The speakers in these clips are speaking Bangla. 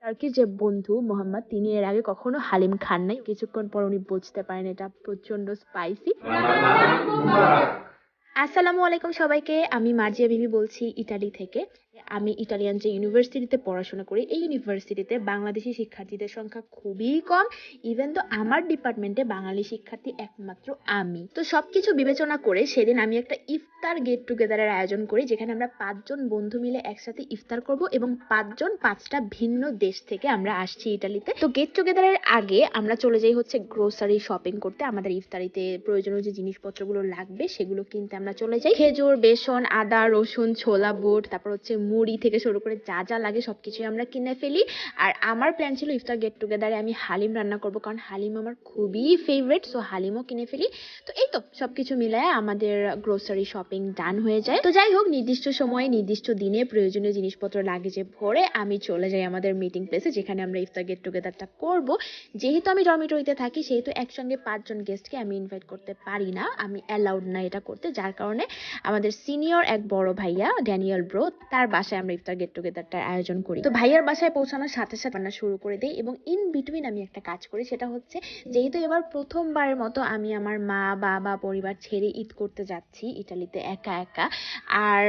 টার্কির যে বন্ধু মোহাম্মদ, তিনি এর আগে কখনো হালিম খান নাই। কিছুক্ষণ পর উনি বুঝতে পারেন এটা প্রচন্ড স্পাইসি। আসসালামু আলাইকুম সবাইকে, আমি মার্জিয়া বিবি বলছি ইতালি থেকে। আমি ইটালিয়ান যে ইউনিভার্সিটিতে পড়াশোনা করি, এই ইউনিভার্সিটিতে বাংলাদেশি শিক্ষার্থীদের সংখ্যা খুবই কম। ইভেন তো আমার ডিপার্টমেন্টে বাঙালি শিক্ষার্থী একমাত্র আমি। তো সবকিছু বিবেচনা করে সেদিন আমি একটা ইফতার গেট টুগেদারের আয়োজন করি, যেখানে আমরা 5 জন বন্ধু মিলে একসাথে ইফতার করব এবং 5 জন 5টা ভিন্ন দেশ থেকে আমরা আসছি ইটালিতে। তো গেট টুগেদারের আগে আমরা চলে যাই হচ্ছে গ্রোসারি শপিং করতে। আমাদের ইফতারিতে প্রয়োজনীয় যে জিনিসপত্রগুলো লাগবে সেগুলো কিনতে আমরা চলে যাই। খেজুর, বেসন, আদা, রসুন, ছোলা বুট, তারপর হচ্ছে মুড়ি থেকে শুরু করে যা যা লাগে সবকিছুই আমরা কিনে ফেলি। আর আমার প্ল্যান ছিল ইফতার গেট টুগেদারে আমি হালিম রান্না করব, কারণ হালিম আমার খুবই ফেভারিট। সো হালিমও কিনে ফেলি। তো এই তো সবকিছু মিলায় আমাদের গ্রোসারি শপিং ডান হয়ে যায়। তো যাই হোক, নির্দিষ্ট সময়ে নির্দিষ্ট দিনে প্রয়োজনীয় জিনিসপত্র লাগেজে ভরে আমি চলে যাই আমাদের মিটিং প্লেসে, যেখানে আমরা ইফতার গেট টুগেদারটা করব। যেহেতু আমি ডরমিটরিতে থাকি, সেহেতু একসঙ্গে 5 জন গেস্টকে আমি ইনভাইট করতে পারি না, আমি অ্যালাউড না এটা করতে। যার কারণে আমাদের সিনিয়র এক বড় ভাইয়া ড্যানিয়েল ব্রো, তার বাসায় আমরা ইফতার গেট টুগেদারটার আয়োজন করি। তো ভাইয়ার বাসায় পৌঁছানোর সাথে সাথে রান্না শুরু করে দেই এবং ইন বিটুইন আমি একটা কাজ করি। সেটা হচ্ছে, যেহেতু এবার প্রথমবারের মতো আমি আমার মা বাবা পরিবার ছেড়ে ঈদ করতে যাচ্ছি ইটালিতে একা একা, আর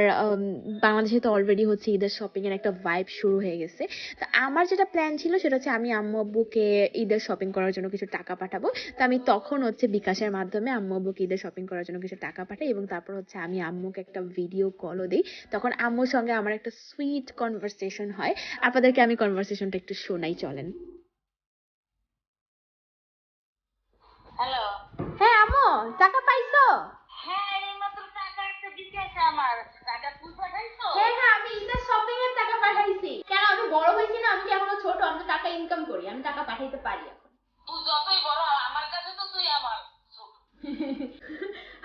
বাংলাদেশে তো অলরেডি হচ্ছে ঈদের শপিং এর একটা ভাইব শুরু হয়ে গেছে। তো আমার যেটা প্ল্যান ছিল সেটা হচ্ছে আমি আম্মু আব্বুকে ঈদের শপিং করার জন্য কিছু টাকা পাঠাবো। তো আমি তখন হচ্ছে বিকাশের মাধ্যমে আম্মু আব্বুকে ঈদের শপিং করার জন্য কিছু টাকা পাঠাই এবং তারপর হচ্ছে আমি আম্মুকে একটা ভিডিও কলও দিই। তখন আম্মুর সঙ্গে আমার একটা সুইট কনভারসেশন হয়। আপনাদেরকে আমি কনভারসেশনটা একটু শোনাই, চলেন। হ্যালো। হ্যাঁ আম্মু, টাকা পাইছো? হ্যাঁ, এইমাত্র টাকা একটা দিতেছে আমার। টাকা তুই পাঠাইছো? হ্যাঁ হ্যাঁ, আমি ঈদের শপিং এর টাকা পাঠাইছি। কেন, আমি বড় হয়েছি না? আমি কি এখনো ছোট? আমি তো টাকা ইনকাম করি, আমি টাকা পাঠাইতে পারি এখন। তুই যতই বড় আমার কাছে তো তুই আমার ছোট।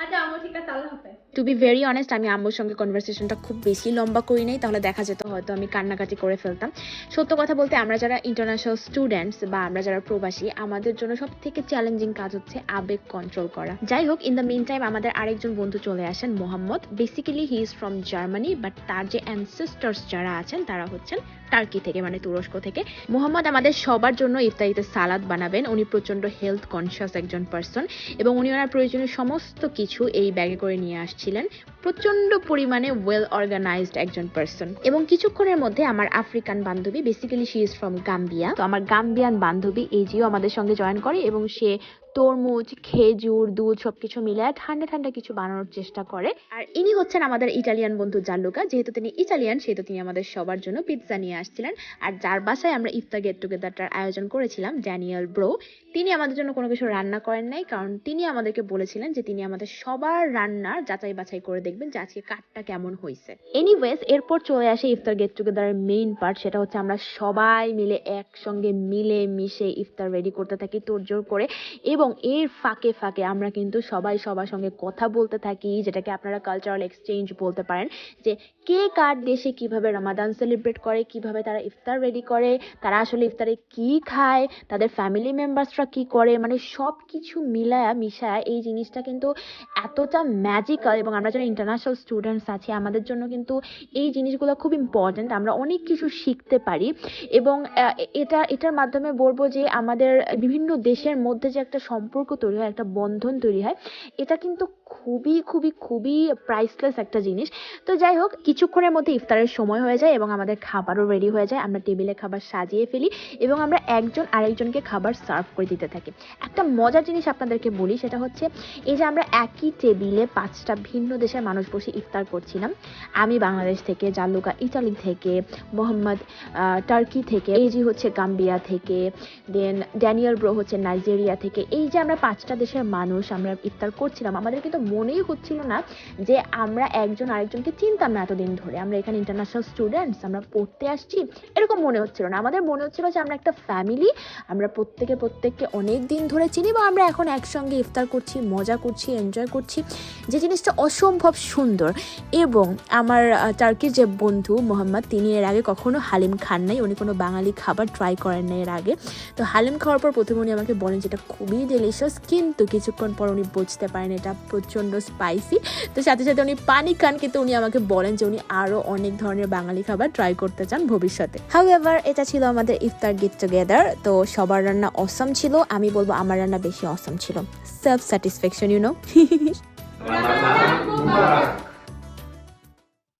আচ্ছা আম্মু, ঠিক আছে, আল্লাহ হাফেজ। টু বি ভেরি অনেস্ট, আমি আম্মুর সঙ্গে কনভারসেশনটা খুব বেশি লম্বা করি নাই, তাহলে দেখা যেত হয়তো আমি কান্নাকাটি করে ফেলতাম। সত্য কথা বলতে, আমরা যারা ইন্টারন্যাশনাল স্টুডেন্টস বা আমরা যারা প্রবাসী, আমাদের জন্য সব থেকে চ্যালেঞ্জিং কাজ হচ্ছে আবেগ কন্ট্রোল করা। যাই হোক, ইন দ্য মিন টাইম আমাদের আরেকজন বন্ধু চলে আসেন, Mohammad. Basically he is from Germany, but তার যে অ্যানসেস্টার্স যারা আছেন তারা হচ্ছেন টার্কি থেকে, মানে তুরস্ক থেকে। মোহাম্মদ আমাদের সবার জন্য ইফতারিতে সালাদ বানাবেন। উনি প্রচন্ড হেলথ কনসিয়াস একজন পার্সন এবং উনি ওনার প্রয়োজনীয় সমস্ত কিছু এই ব্যাগে করে নিয়ে আসছিলেন। প্রচন্ড পরিমাণে ওয়েল অর্গানাইজড একজন পার্সন। এবং কিছুক্ষণের মধ্যে আমার আফ্রিকান বান্ধবী, basically she is from Gambia, তো আমার গাম্বিয়ান বান্ধবী এইজিও আমাদের সঙ্গে জয়েন করে এবং সে তরমুজ, খেজুর, দুধ সবকিছু মিলায় ঠান্ডা ঠান্ডা কিছু বানানোর চেষ্টা করে। আর ইনি হচ্ছেন আমাদের ইটালিয়ান বন্ধু জাল্লুকা। যেহেতু তিনি ইটালিয়ান, সেহেতু তিনি আমাদের সবার জন্য পিৎজা নিয়ে আসছিলেন। আর যার বাসায় আমরা ইফতার গেট টুগেদারটার আয়োজন করেছিলাম, ড্যানিয়েল ব্রো, তিনি আমাদের জন্য কোনো কিছু রান্না করেন নাই, কারণ তিনি আমাদেরকে বলেছিলেন যে তিনি আমাদের সবার রান্নার যাচাই বাছাই করে দেখবেন যে আজকে কাঠটা কেমন হয়েছে। এনিওয়েজ, এরপর চলে আসে ইফতার গেট টুগেদারের মেইন পার্ট। সেটা হচ্ছে আমরা সবাই মিলে একসঙ্গে মিলে মিশে ইফতার রেডি করতে থাকি তোড়জোড় করে, এবং এর ফাঁকে ফাঁকে আমরা কিন্তু সবাই সবার সঙ্গে কথা বলতে থাকি, যেটাকে আপনারা কালচারাল এক্সচেঞ্জ বলতে পারেন। যে কে কার দেশে কিভাবে রমাদান সেলিব্রেট করে, কিভাবে তারা ইফতার রেডি করে, তারা আসলে ইফতারে কি খায়, তাদের ফ্যামিলি মেম্বার্সরা কি করে, মানে সব কিছু মিলায়া মিশায়া এই জিনিসটা কিন্তু এতটা ম্যাজিক্যাল। এবং আমরা যারা ইন্টারন্যাশনাল স্টুডেন্টস আছি, আমাদের জন্য কিন্তু এই জিনিসগুলো খুব ইম্পর্টেন্ট। আমরা অনেক কিছু শিখতে পারি এবং এটার মাধ্যমে বলবো যে আমাদের বিভিন্ন দেশের মধ্যে যে একটা সম্পর্ক তৈরি হয়, একটা বন্ধন তৈরি হয়, এটা কিন্তু খুবই খুবই খুবই প্রাইসলেস একটা জিনিস। তো যাই হোক, কিছুক্ষণের মধ্যে ইফতারের সময় হয়ে যায় এবং আমাদের খাবারও রেডি হয়ে যায়। আমরা টেবিলে খাবার সাজিয়ে ফেলি এবং আমরা একজন আরেকজনকে খাবার সার্ভ করে দিতে থাকি। একটা মজার জিনিস আপনাদেরকে বলি, সেটা হচ্ছে এই যে আমরা একই টেবিলে 5টা ভিন্ন দেশের মানুষ বসে ইফতার করছিলাম। আমি বাংলাদেশ থেকে, জাল্লুকা ইটালি থেকে, মোহাম্মদ টার্কি থেকে, এইজি হচ্ছে গাম্বিয়া থেকে, দেন ড্যানিয়েল ব্রো হচ্ছে নাইজেরিয়া থেকে। এই যে আমরা 5টা দেশের মানুষ আমরা ইফতার করছিলাম, আমাদের কিন্তু মনেই হচ্ছিল না যে আমরা একজন আরেকজনকে চিনতাম না এতদিন ধরে। আমরা এখানে ইন্টারন্যাশনাল স্টুডেন্টস, আমরা পড়তে আসছি, এরকম মনে হচ্ছিল না। আমাদের মনে হচ্ছিল যে আমরা একটা ফ্যামিলি, আমরা প্রত্যেককে অনেক দিন ধরে চিনি এবং আমরা এখন একসঙ্গে ইফতার করছি, মজা করছি, এনজয় করছি, যে জিনিসটা অসম্ভব সুন্দর। এবং আমার টার্কির যে বন্ধু মোহাম্মদ, তিনি এর আগে কখনো হালিম খান নাই, উনি কোনো বাঙালি খাবার ট্রাই করেন না এর আগে। তো হালিম খাওয়ার পর প্রথমে উনি আমাকে বলেন যেটা খুবই ডেলিশিয়াস, কিন্তু কিছুক্ষণ পর উনি বুঝতে পারেন এটা প্রচুর প্রচণ্ড স্পাইসি। তো সাথে সাথে উনি পানি খান, কিন্তু উনি আমাকে বলেন যে উনি আরও অনেক ধরনের বাঙালি খাবার ট্রাই করতে চান ভবিষ্যতে। হাউএভার এটা ছিল আমাদের ইফতার গেট টুগেদার। তো সবার রান্না অসম ছিল, আমি বলবো আমার রান্না বেশি অসম ছিল। Self satisfaction, you no.